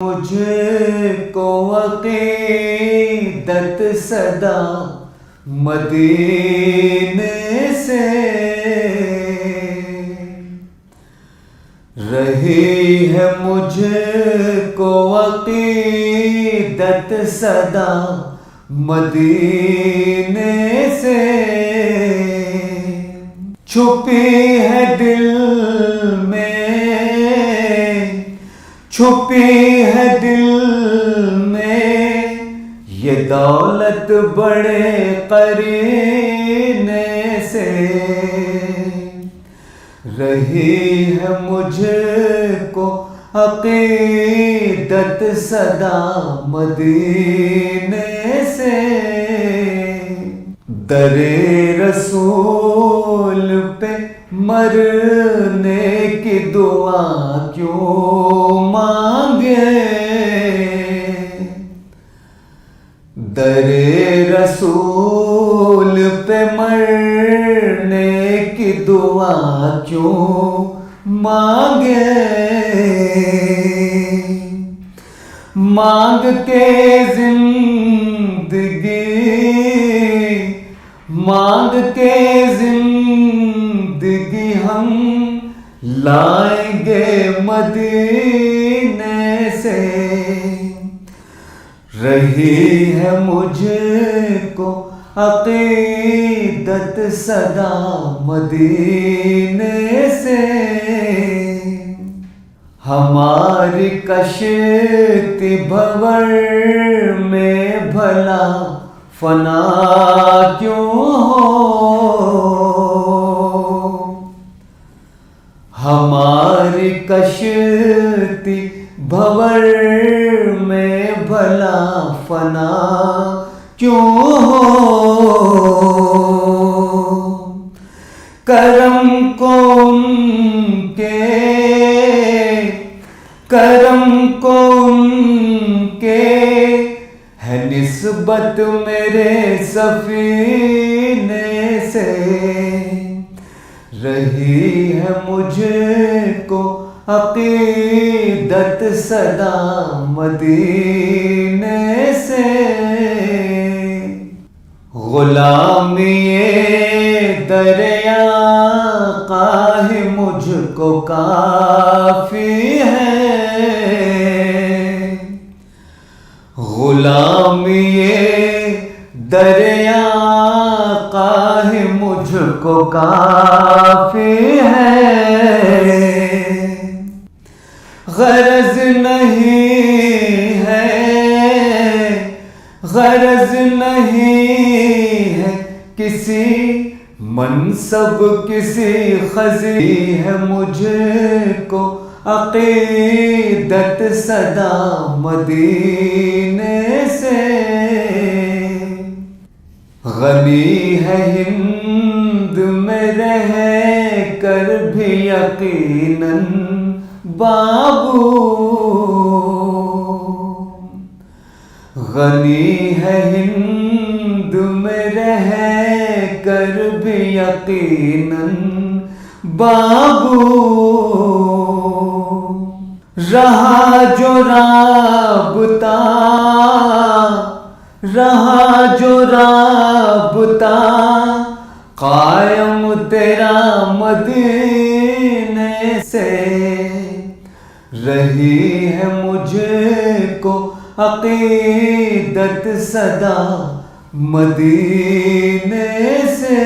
مجھے کو عقیدت صدا مدینے سے رہی ہے، مجھے کو عقیدت صدا مدینے سے چھپی ہے دل میں، چھپی ہے دل میں یہ دولت بڑے قرینے سے رہی ہے، مجھے کو عقیدت صدا مدینے سے در رسول پہ مرنے کی دعا کیوں مانگے، در رسول پہ مرنے کی دعا کیوں مانگے، مانگ کے زندگی، مانگ کے زندگی ہم لائیں گے مدینے سے رہی ہے، مجھے کو عقیدت صدا مدینے سے ہماری کشتی بھور میں بھلا فنا کیوں ہو، ہماری کشتی بھور میں بھلا فنا کیوں ہو، کرم کو ان کے، کرم کو ان کے ہے نسبت میرے سفینے سے رہی ہے، مجھے کو عقیدت صدا مدینے سے غلامی دریا قاہ مجھ کو کافی ہے، غلامی دریا قاہ مجھ کو کافی ہے، غرض نہیں ہے، غرض نہیں ہے کسی منصب کسی خزی ہے، مجھے کو عقیدت صدا مدینے سے غنی ہے ہند میں رہ کر بھی یقیناً بابو، غنی ہے ہند میں رہ کر بھی یقیناً بابو، رہا جو رابطہ، رہا جو رابطہ قائم تیرا مدینے سے رہی ہے، مجھے کو عقیدت صدا مدینے سے